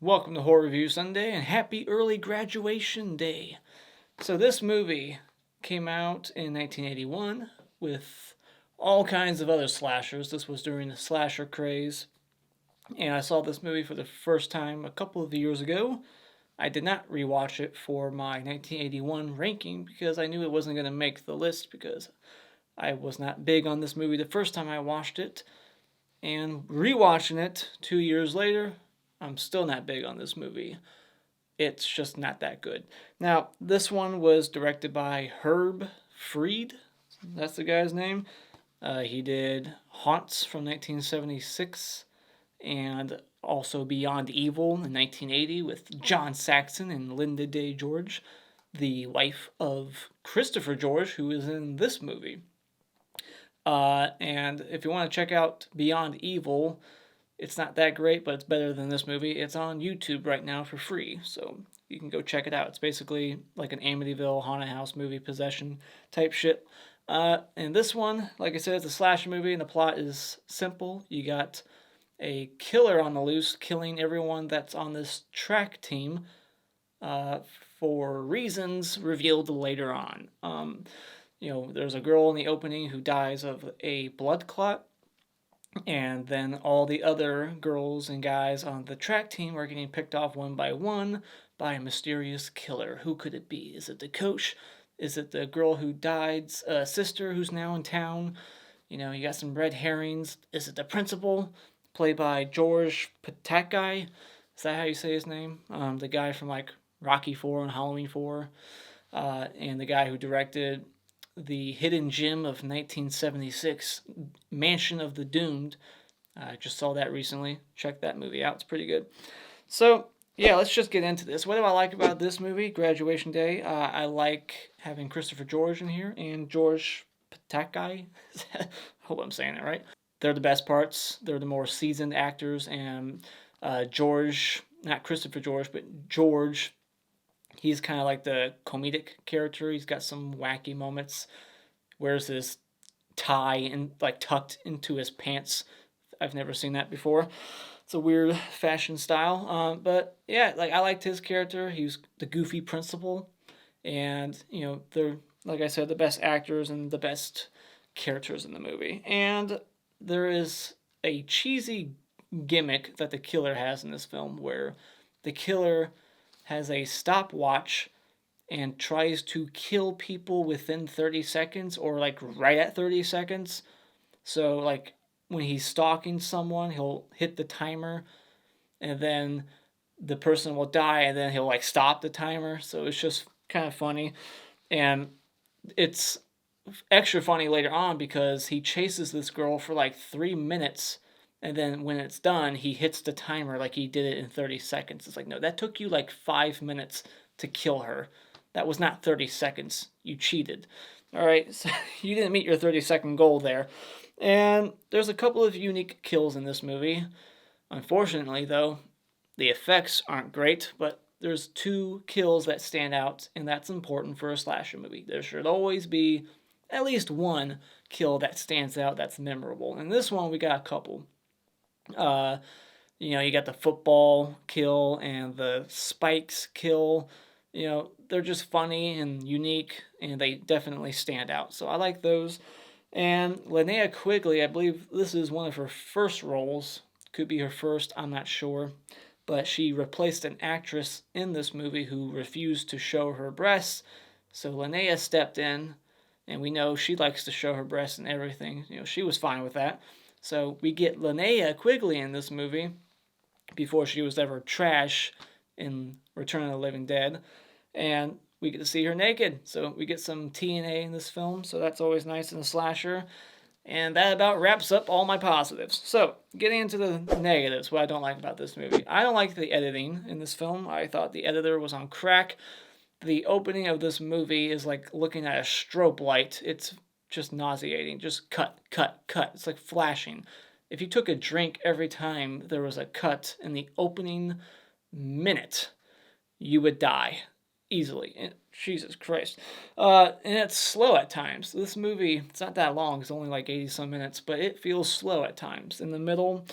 Welcome to Horror Review Sunday and happy early graduation day. So this movie came out in 1981 with all kinds of other slashers. This was during the slasher craze. And I saw this movie for the first time a couple of years ago. I did not rewatch it for my 1981 ranking because I knew it wasn't going to make the list because I was not big on this movie the first time I watched it. And rewatching it 2 years later, I'm still not big on this movie. It's just not that good. Now, this one was directed by Herb Fried. That's the guy's name. He did Haunts from 1976 and also Beyond Evil in 1980 with John Saxon and Linda Day George, the wife of Christopher George, who is in this movie. And if you want to check out Beyond Evil, it's not that great, but it's better than this movie. It's on YouTube right now for free, so you can go check it out. It's basically like an Amityville haunted house movie, possession type shit. And this one, like I said, it's a slasher movie, and the plot is simple. You got a killer on the loose killing everyone that's on this track team for reasons revealed later on. There's a girl in the opening who dies of a blood clot. And then all the other girls and guys on the track team are getting picked off one by one by a mysterious killer. Who could it be? Is it the coach? Is it the girl who died's sister who's now in town? You got some red herrings. Is it the principal, played by George Pataki? Is that how you say his name? The guy from like Rocky IV and Halloween 4. And the guy who directed The Hidden Gem of 1976, Mansion of the Doomed. I just saw that recently. Check that movie out. It's pretty good. So, yeah, let's just get into this. What do I like about this movie, Graduation Day? I like having Christopher George in here and George Pataki. I hope I'm saying that right. They're the best parts. They're the more seasoned actors. And George, not Christopher George, but George, he's kind of like the comedic character. He's got some wacky moments. Wears this tie and like tucked into his pants. I've never seen that before. It's a weird fashion style. But yeah, like I liked his character. He was the goofy principal, and they're, like I said, the best actors and the best characters in the movie. And there is a cheesy gimmick that the killer has in this film, where the killer has a stopwatch and tries to kill people within 30 seconds or like right at 30 seconds. So like when he's stalking someone, he'll hit the timer and then the person will die and then he'll like stop the timer. So it's just kind of funny. And it's extra funny later on because he chases this girl for like 3 minutes. And then when it's done, he hits the timer like he did it in 30 seconds. It's like, no, that took you like 5 minutes to kill her. That was not 30 seconds. You cheated. All right, so you didn't meet your 30-second goal there. And there's a couple of unique kills in this movie. Unfortunately, though, the effects aren't great, but there's 2 kills that stand out, and that's important for a slasher movie. There should always be at least one kill that stands out that's memorable. And this one, we got a couple. You got the football kill and the spikes kill. They're just funny and unique, and they definitely stand out. So I like those. And Linnea Quigley, I believe this is one of her first roles. Could be her first, I'm not sure. But she replaced an actress in this movie who refused to show her breasts. So Linnea stepped in, and we know she likes to show her breasts and everything. She was fine with that. So we get Linnea Quigley in this movie before she was ever trash in Return of the Living Dead. And we get to see her naked. So we get some TNA in this film. So that's always nice in a slasher. And that about wraps up all my positives. So getting into the negatives, what I don't like about this movie. I don't like the editing in this film. I thought the editor was on crack. The opening of this movie is like looking at a strobe light. It's just nauseating. Just cut, cut, cut. It's like flashing. If you took a drink every time there was a cut in the opening minute, you would die easily. Jesus Christ. And it's slow at times. This movie, it's not that long. It's only like 80-some minutes, but it feels slow at times in the middle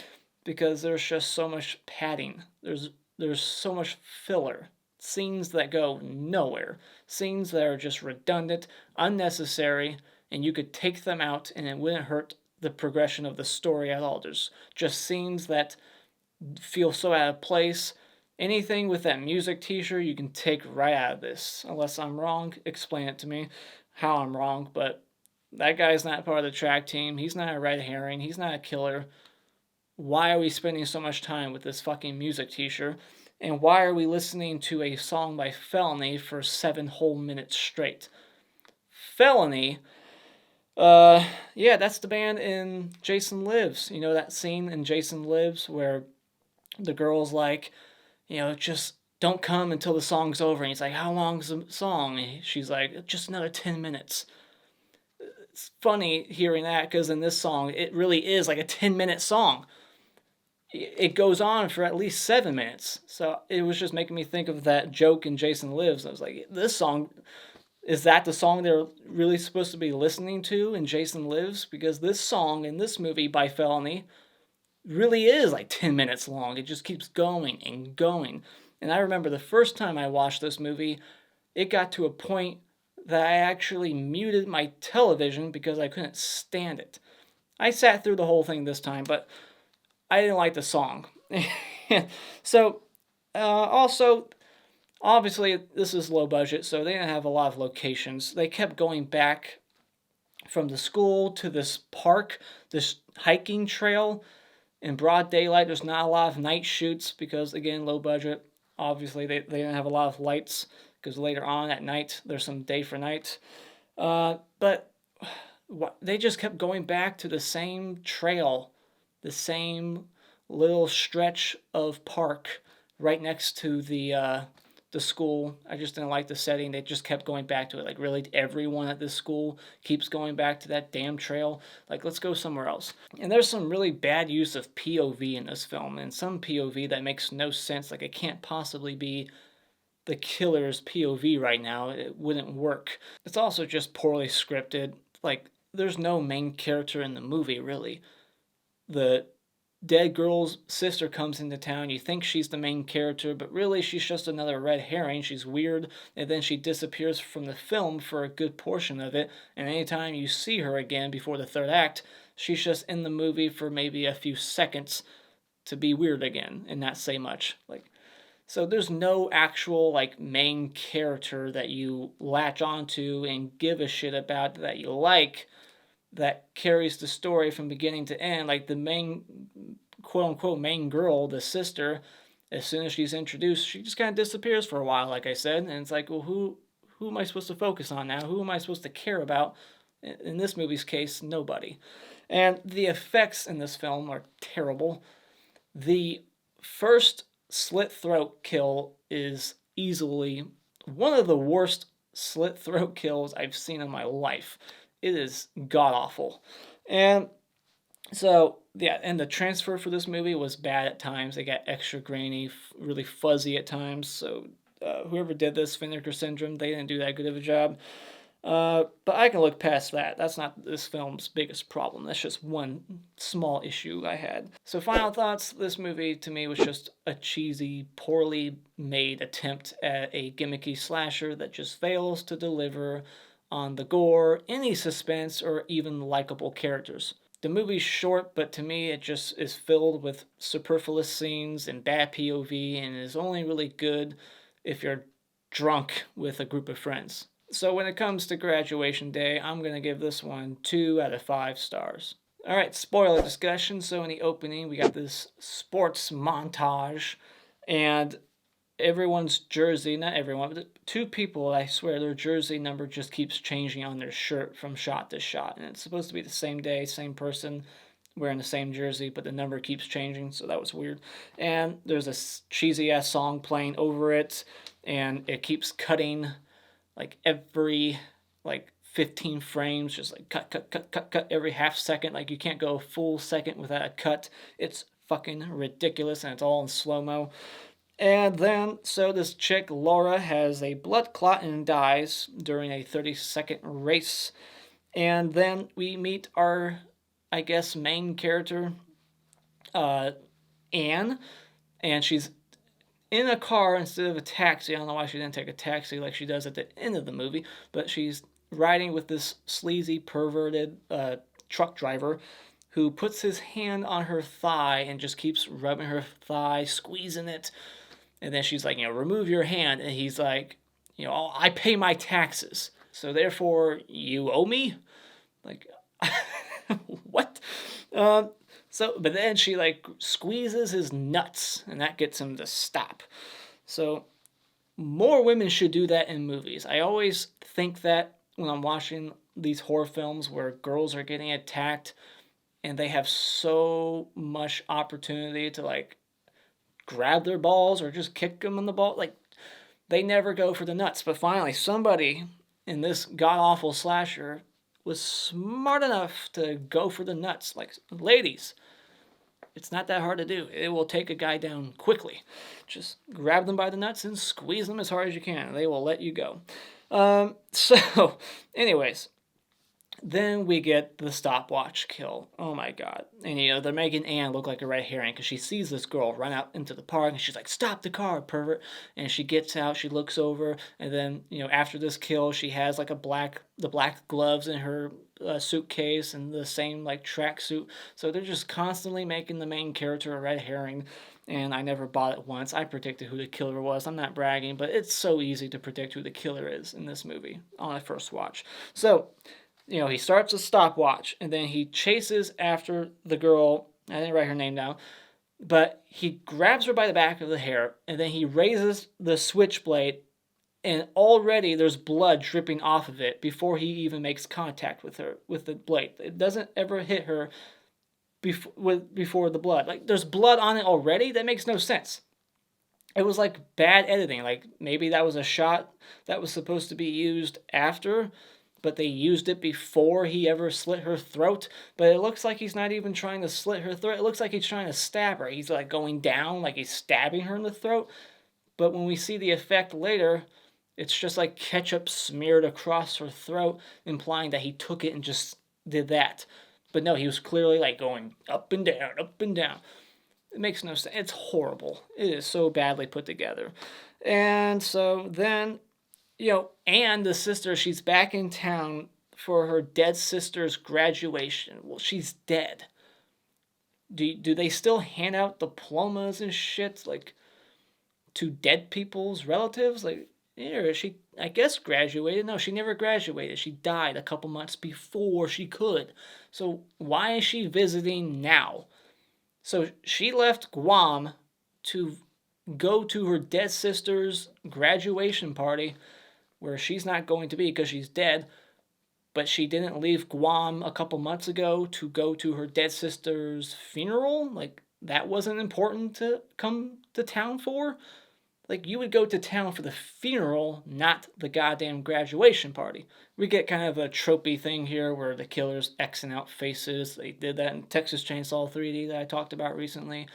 because there's just so much padding. There's there's so much filler. Scenes that go nowhere. Scenes that are just redundant, unnecessary, and you could take them out and it wouldn't hurt the progression of the story at all. There's just scenes that feel so out of place. Anything with that music teacher you can take right out of this. Unless I'm wrong, explain it to me how I'm wrong, but that guy's not part of the track team. He's not a red herring. He's not a killer. Why are we spending so much time with this fucking music teacher? And why are we listening to a song by Felony for 7 whole minutes straight? Felony, yeah, that's the band in Jason Lives. You know that scene in Jason Lives where the girl's like, just don't come until the song's over. And he's like, how long's the song? And she's like, just another 10 minutes. It's funny hearing that because in this song, it really is like a 10-minute song. It goes on for at least 7 minutes. So it was just making me think of that joke in Jason Lives. I was like, this song, is that the song they're really supposed to be listening to in Jason Lives? Because this song in this movie by Felony really is like 10 minutes long. It just keeps going and going. And I remember the first time I watched this movie, it got to a point that I actually muted my television because I couldn't stand it. I sat through the whole thing this time, but I didn't like the song. So, also, obviously, this is low budget, so they didn't have a lot of locations. They kept going back from the school to this park, this hiking trail in broad daylight. There's not a lot of night shoots because, again, low budget. Obviously, they didn't have a lot of lights because later on at night, there's some day for night. But they just kept going back to the same trail, the same little stretch of park right next to the school. I just didn't like the setting. They just kept going back to it. Like, really, everyone at this school keeps going back to that damn trail. Like, let's go somewhere else. And there's some really bad use of POV in this film, and some POV that makes no sense. Like, it can't possibly be the killer's POV right now. It wouldn't work. It's also just poorly scripted. Like, there's no main character in the movie, really. The dead girl's sister comes into town. You think she's the main character, but really she's just another red herring. She's weird, and then she disappears from the film for a good portion of it. And anytime you see her again before the third act, she's just in the movie for maybe a few seconds to be weird again and not say much. So there's no actual main character that you latch onto and give a shit about that you like, that carries the story from beginning to end. Like the main, quote-unquote main girl, the sister, as soon as she's introduced, she just kind of disappears for a while, like I said. And it's like, well, who am I supposed to focus on now? Who am I supposed to care about? In this movie's case, nobody. And the effects in this film are terrible. The first slit throat kill is easily one of the worst slit throat kills I've seen in my life. It is god-awful. And so, yeah, and the transfer for this movie was bad at times. They got extra grainy, really fuzzy at times. So whoever did this, Vinegar Syndrome, they didn't do that good of a job. But I can look past that. That's not this film's biggest problem. That's just one small issue I had. So final thoughts, this movie to me was just a cheesy, poorly made attempt at a gimmicky slasher that just fails to deliver on the gore, any suspense, or even likable characters. The movie's short, but to me it just is filled with superfluous scenes and bad POV, and is only really good if you're drunk with a group of friends. So when it comes to Graduation Day, I'm going to give this one 2 out of 5 stars. Alright, spoiler discussion. So in the opening, we got this sports montage, and everyone's jersey, not everyone, but 2 people, I swear, their jersey number just keeps changing on their shirt from shot to shot. And it's supposed to be the same day, same person wearing the same jersey, but the number keeps changing, so that was weird. And there's a cheesy-ass song playing over it, and it keeps cutting every 15 frames, just cut every half second. You can't go a full second without a cut. It's fucking ridiculous, and it's all in slow-mo. And then, so this chick, Laura, has a blood clot and dies during a 30-second race. And then we meet our, I guess, main character, Anne, and she's in a car instead of a taxi. I don't know why she didn't take a taxi like she does at the end of the movie, but she's riding with this sleazy, perverted truck driver who puts his hand on her thigh and just keeps rubbing her thigh, squeezing it. And then she's like, remove your hand. And he's like, oh, I pay my taxes. So therefore, you owe me? Like, what? But then she like squeezes his nuts, and that gets him to stop. So more women should do that in movies. I always think that when I'm watching these horror films where girls are getting attacked and they have so much opportunity to like grab their balls or just kick them in the ball, like they never go for the nuts. But finally, somebody in this god awful slasher was smart enough to go for the nuts. Like, ladies, it's not that hard to do. It will take a guy down quickly. Just grab them by the nuts and squeeze them as hard as you can. They will let you go. Anyways, then we get the stopwatch kill. Oh my god. And they're making Anne look like a red herring because she sees this girl run out into the park and she's like, stop the car, pervert. And she gets out, she looks over, and then, after this kill, she has like the black gloves in her suitcase and the same like tracksuit. So they're just constantly making the main character a red herring. And I never bought it once. I predicted who the killer was. I'm not bragging, but it's so easy to predict who the killer is in this movie on a first watch. So, he starts a stopwatch, and then he chases after the girl. I didn't write her name down. But he grabs her by the back of the hair, and then he raises the switchblade, and already there's blood dripping off of it before he even makes contact with her, with the blade. It doesn't ever hit her before the blood. Like, there's blood on it already? That makes no sense. It was like bad editing. Like, maybe that was a shot that was supposed to be used after, but they used it before he ever slit her throat. But it looks like he's not even trying to slit her throat. It looks like he's trying to stab her. He's like going down, like he's stabbing her in the throat. But when we see the effect later, it's just like ketchup smeared across her throat, implying that he took it and just did that. But no, he was clearly like going up and down, up and down. It makes no sense. It's horrible. It is so badly put together. And so then, Anne, the sister, she's back in town for her dead sister's graduation. Well, she's dead. Do they still hand out diplomas and shit, like, to dead people's relatives? Like, she, I guess, graduated. No, she never graduated. She died a couple months before she could. So why is she visiting now? So she left Guam to go to her dead sister's graduation party, where she's not going to be because she's dead, but she didn't leave Guam a couple months ago to go to her dead sister's funeral? Like, that wasn't important to come to town for? Like, you would go to town for the funeral, not the goddamn graduation party. We get kind of a tropey thing here where the killer's Xing out faces. They did that in Texas Chainsaw 3D that I talked about recently.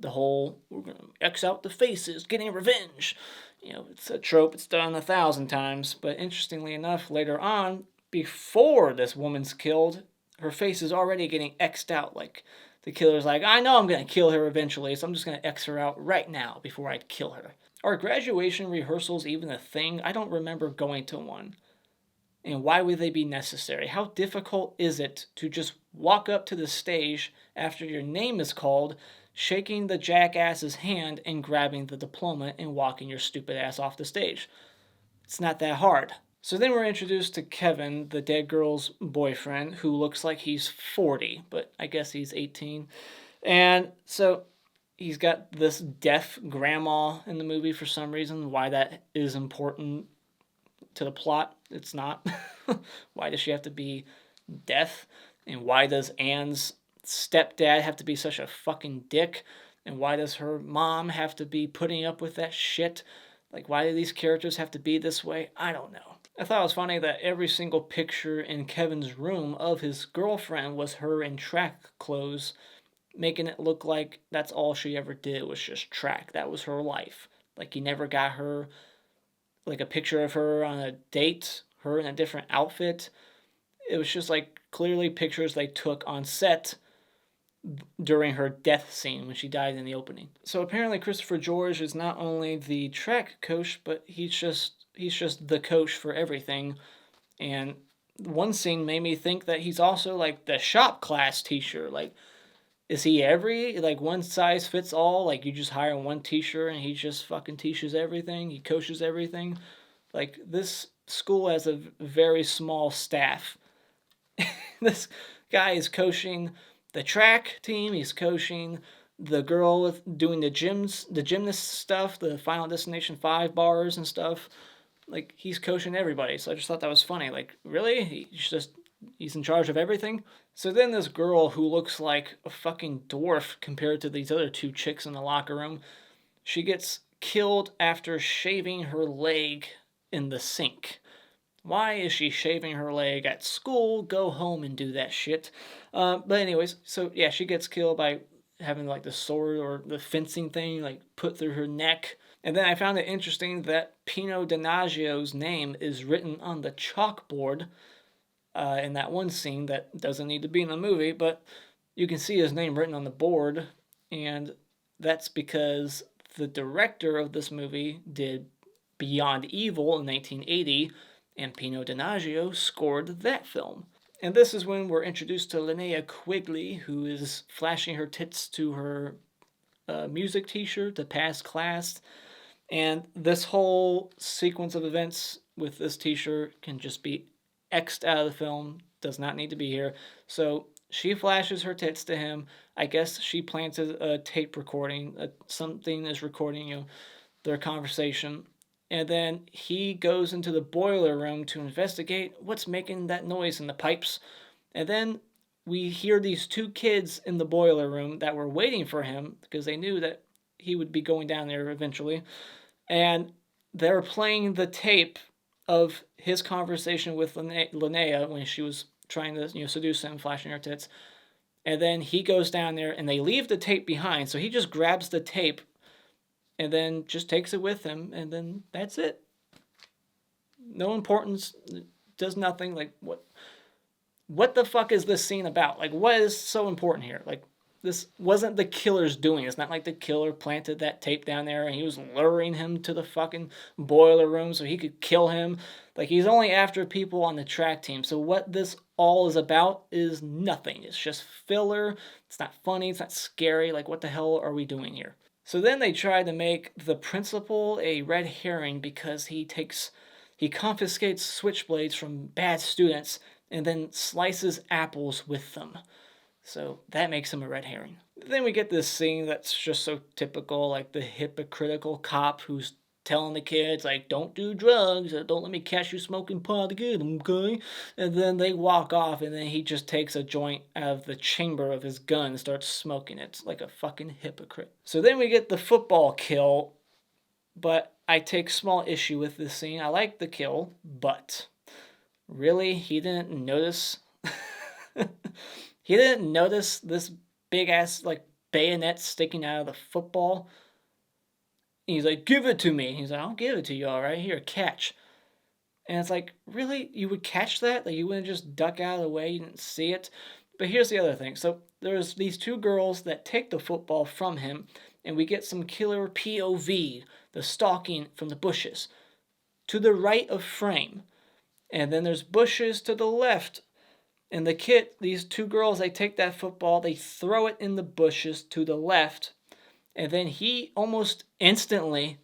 The whole, we're going to X out the faces, getting revenge. It's a trope, it's done 1,000 times. But interestingly enough, later on, before this woman's killed, her face is already getting X'd out. Like, the killer's like, I know I'm going to kill her eventually, so I'm just going to X her out right now before I kill her. Are graduation rehearsals even a thing? I don't remember going to one. And why would they be necessary? How difficult is it to just walk up to the stage after your name is called, shaking the jackass's hand and grabbing the diploma and walking your stupid ass off the stage? It's not that hard. So then we're introduced to Kevin, the dead girl's boyfriend, who looks like he's 40, but I guess he's 18. And so he's got this deaf grandma in the movie for some reason. Why that is important to the plot, it's not. Why does she have to be deaf? And why does Anne's stepdad have to be such a fucking dick? And why does her mom have to be putting up with that shit? Like, why do these characters have to be this way? I don't know. I thought it was funny that every single picture in Kevin's room of his girlfriend was her in track clothes, making it look like that's all she ever did was just track. That was her life. Like, he never got her, like, a picture of her on a date, her in a different outfit. It was just, like, clearly pictures they took on set during her death scene when she died in the opening. So apparently Christopher George is not only the track coach, but he's just the coach for everything. And one scene made me think that he's also like the shop class teacher. Like, is he like one size fits all? Like, you just hire one teacher and he just fucking teaches everything. He coaches everything. Like, this school has a very small staff. This guy is coaching the track team. He's coaching the girl with doing the gymnast stuff, the Final Destination 5 bars and stuff. Like, he's coaching everybody. So I just thought that was funny. Like, really? He's in charge of everything? So then this girl who looks like a fucking dwarf compared to these other two chicks in the locker room, she gets killed after shaving her leg in the sink. Why is she shaving her leg at school? Go home and do that shit. But anyways, so yeah, she gets killed by having like the sword or the fencing thing like put through her neck. And then I found it interesting that Pino Donaggio's name is written on the chalkboard in that one scene that doesn't need to be in the movie, but you can see his name written on the board, and that's because the director of this movie did Beyond Evil in 1980, and Pino Donaggio scored that film. And this is when we're introduced to Linnea Quigley, who is flashing her tits to her music teacher to pass class. And this whole sequence of events with this teacher can just be X'd out of the film, does not need to be here. So she flashes her tits to him. I guess she planted a tape recording, something is recording, their conversation. And then he goes into the boiler room to investigate what's making that noise in the pipes. And then we hear these two kids in the boiler room that were waiting for him because they knew that he would be going down there eventually. And they're playing the tape of his conversation with Linnea when she was trying to seduce him, flashing her tits. And then he goes down there and they leave the tape behind. So he just grabs the tape and then just takes it with him, and then that's it. No importance, does nothing. Like, what the fuck is this scene about? Like, what is so important here? Like, this wasn't the killer's doing. It's not like the killer planted that tape down there and he was luring him to the fucking boiler room so he could kill him. Like, he's only after people on the track team. So what this all is about is nothing. It's just filler. It's not funny. It's not scary. Like, what the hell are we doing here? So then they try to make the principal a red herring because he confiscates switchblades from bad students and then slices apples with them. So that makes him a red herring. Then we get this scene that's just so typical, like the hypocritical cop who's telling the kids, like, don't do drugs, or don't let me catch you smoking pot again, okay? And then they walk off, and then he just takes a joint out of the chamber of his gun and starts smoking it like a fucking hypocrite. So then we get the football kill, but I take small issue with this scene. I like the kill, but really, he didn't notice... He didn't notice this big-ass, like, bayonet sticking out of the football. He's like, give it to me. He's like, I'll give it to you, all right? Here, catch. And it's like, really? You would catch that? Like, you wouldn't just duck out of the way? You didn't see it? But here's the other thing. So there's these two girls that take the football from him, and we get some killer POV, the stalking from the bushes, to the right of frame. And then there's bushes to the left. And these two girls, they take that football, they throw it in the bushes to the left, and then he almost instantly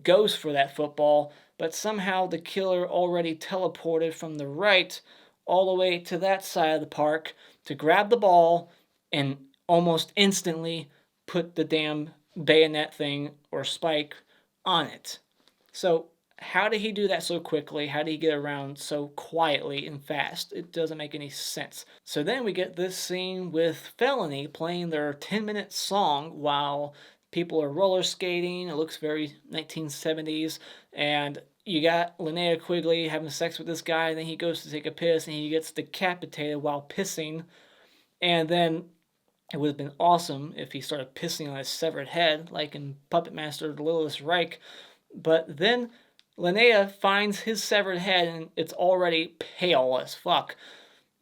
goes for that football, but somehow the killer already teleported from the right all the way to that side of the park to grab the ball and almost instantly put the damn bayonet thing or spike on it. So how did he do that so quickly? How did he get around so quietly and fast? It doesn't make any sense. So then we get this scene with Felony playing their 10-minute song while people are roller skating. It looks very 1970s. And you got Linnea Quigley having sex with this guy, and then he goes to take a piss, and he gets decapitated while pissing. And then it would have been awesome if he started pissing on his severed head, like in Puppet Master The Littlest Reich. But then Linnea finds his severed head, and it's already pale as fuck.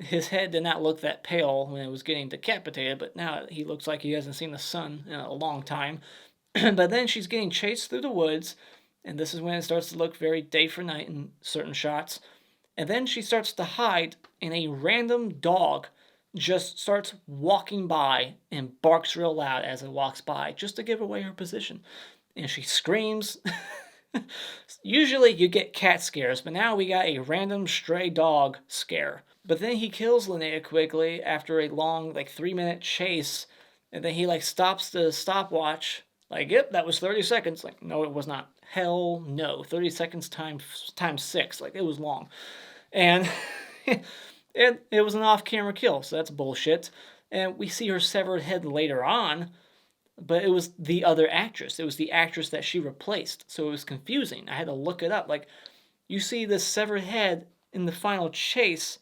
his head did not look that pale when it was getting decapitated, but now he looks like he hasn't seen the sun in a long time. But then she's getting chased through the woods, and this is when it starts to look very day for night in certain shots. And then she starts to hide, and a random dog just starts walking by and barks real loud as it walks by, just to give away her position. And she screams. Usually you get cat scares, but now we got a random stray dog scare. But then he kills Linnea Quigley after a long, 3-minute chase, and then he stops the stopwatch. Yep, that was 30 seconds. No, it was not. Hell no. 30 seconds times 6. It was long. And it was an off-camera kill, so that's bullshit. And we see her severed head later on, but it was the other actress. It was the actress that she replaced, so it was confusing. I had to look it up. You see this severed head in the final chase,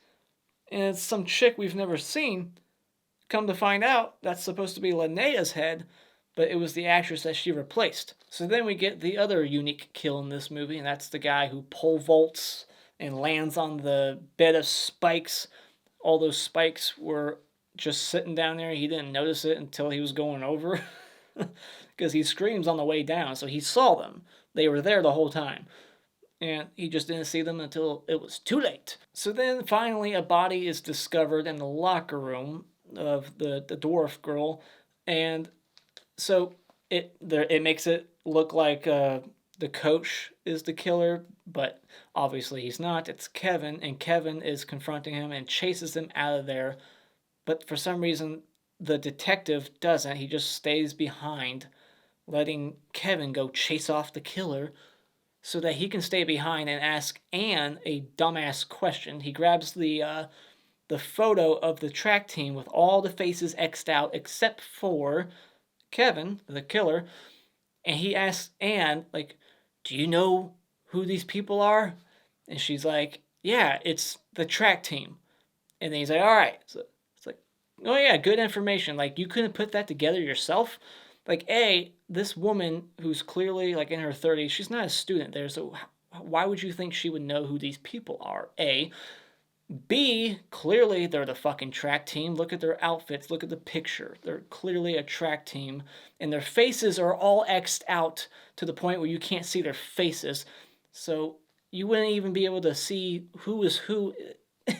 and it's some chick we've never seen. Come to find out, that's supposed to be Linnea's head, but it was the actress that she replaced. So then we get the other unique kill in this movie, and that's the guy who pole vaults and lands on the bed of spikes. All those spikes were just sitting down there. He didn't notice it until he was going over, because he screams on the way down, so he saw them. They were there the whole time. And he just didn't see them until it was too late. So then finally a body is discovered in the locker room of the dwarf girl, and so it makes it look like the coach is the killer, but obviously he's not. It's Kevin, and Kevin is confronting him and chases him out of there, but for some reason the detective doesn't. He just stays behind, letting Kevin go chase off the killer so that he can stay behind and ask Anne a dumbass question. He grabs the photo of the track team with all the faces X'd out except for Kevin, the killer, and he asks Anne, do you know who these people are? And she's like, yeah, it's the track team. And then he's like, all right. So it's like, oh yeah, good information. You couldn't put that together yourself? This woman who's clearly in her 30s, she's not a student there, so why would you think she would know who these people are? A. B, clearly they're the fucking track team. Look at their outfits, look at the picture. They're clearly a track team, and their faces are all X'd out to the point where you can't see their faces. So you wouldn't even be able to see who is who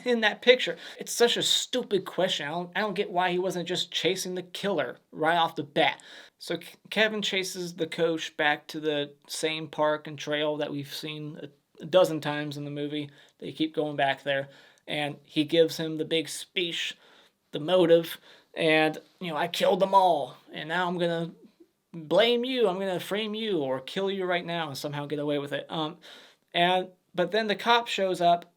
in that picture. It's such a stupid question. I don't get why he wasn't just chasing the killer right off the bat. So Kevin chases the coach back to the same park and trail that we've seen a dozen times in the movie. They keep going back there. And he gives him the big speech, the motive, and, I killed them all, and now I'm going to blame you, I'm going to frame you, or kill you right now and somehow get away with it. But then the cop shows up,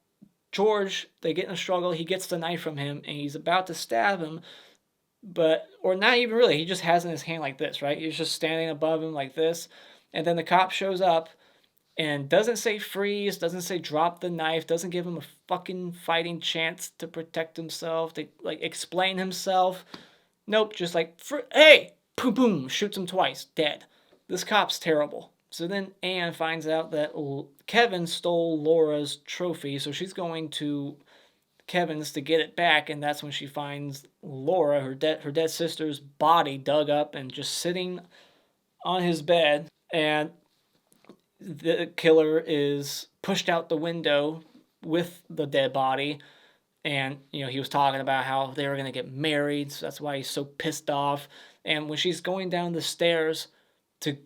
George, they get in a struggle, he gets the knife from him, and he's about to stab him, or not even really, he just has it in his hand like this, right? He's just standing above him like this, and then the cop shows up, and doesn't say freeze, doesn't say drop the knife, doesn't give him a fucking fighting chance to protect himself, to explain himself. Nope, just hey, boom, boom, shoots him twice, dead. This cop's terrible. So then Anne finds out that Kevin stole Laura's trophy, so she's going to Kevin's to get it back, and that's when she finds Laura, her dead sister's body dug up and just sitting on his bed, and the killer is pushed out the window with the dead body, and he was talking about how they were going to get married, so that's why he's so pissed off. And when she's going down the stairs to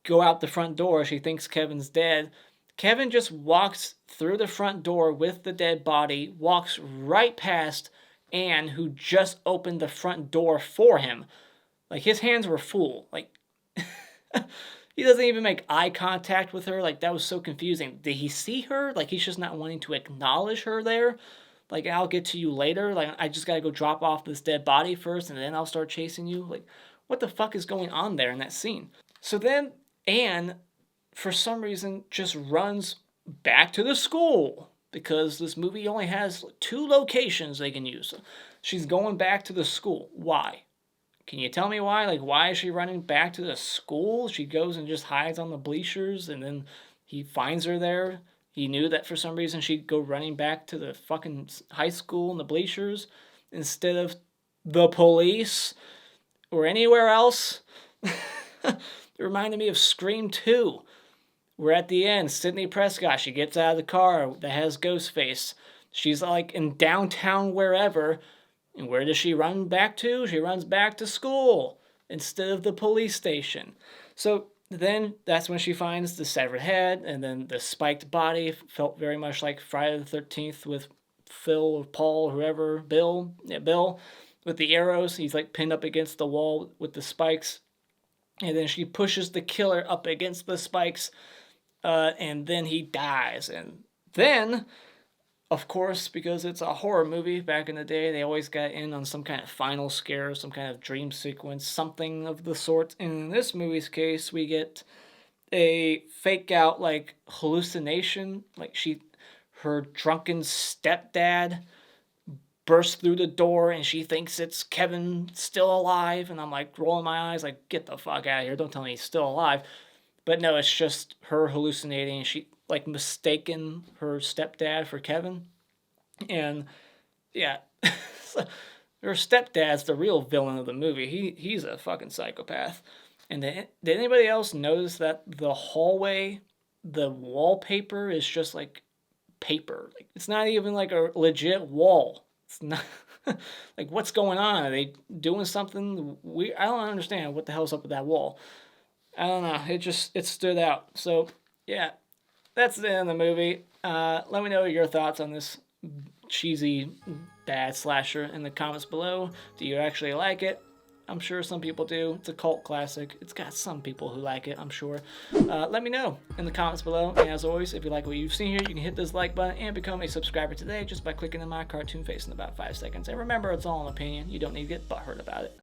go out the front door, she thinks Kevin's dead. Kevin just walks through the front door with the dead body, walks right past Anne, who just opened the front door for him. His hands were full. He doesn't even make eye contact with her. That was so confusing. Did he see her? He's just not wanting to acknowledge her there? I'll get to you later. I just gotta go drop off this dead body first, and then I'll start chasing you. What the fuck is going on there in that scene? So then Anne, for some reason, just runs back to the school, because this movie only has 2 locations they can use. She's going back to the school. Why? Can you tell me why? Why is she running back to the school? She goes and just hides on the bleachers, and then he finds her there. He knew that for some reason she'd go running back to the fucking high school and the bleachers instead of the police or anywhere else. It reminded me of Scream 2. We're at the end. Sidney Prescott, she gets out of the car that has Ghostface. She's like in downtown wherever. And where does she run back to? She runs back to school instead of the police station. So then that's when she finds the severed head, and then the spiked body felt very much like Friday the 13th with Phil or Paul, whoever, Bill, with the arrows. He's like pinned up against the wall with the spikes. And then she pushes the killer up against the spikes, and then he dies. And then, of course, because it's a horror movie back in the day, they always got in on some kind of final scare, some kind of dream sequence, something of the sort. And in this movie's case, we get a fake out like hallucination, like her drunken stepdad bursts through the door and she thinks it's Kevin still alive, and I'm like rolling my eyes like, get the fuck out of here, don't tell me he's still alive. But no, it's just her hallucinating. She like mistaken her stepdad for Kevin. And yeah, her stepdad's the real villain of the movie. He's a fucking psychopath. And did anybody else notice that the hallway, the wallpaper is just like paper? Like, it's not even like a legit wall. It's not like, what's going on? Are they doing something weird? I don't understand what the hell's up with that wall. I don't know. It stood out. So yeah, that's the end of the movie. Let me know your thoughts on this cheesy bad slasher in the comments below. Do you actually like it? I'm sure some people do. It's a cult classic. It's got some people who like it, I'm sure. Let me know in the comments below. And as always, if you like what you've seen here, you can hit this like button and become a subscriber today just by clicking on my cartoon face in about 5 seconds. And remember, it's all an opinion. You don't need to get butthurt about it.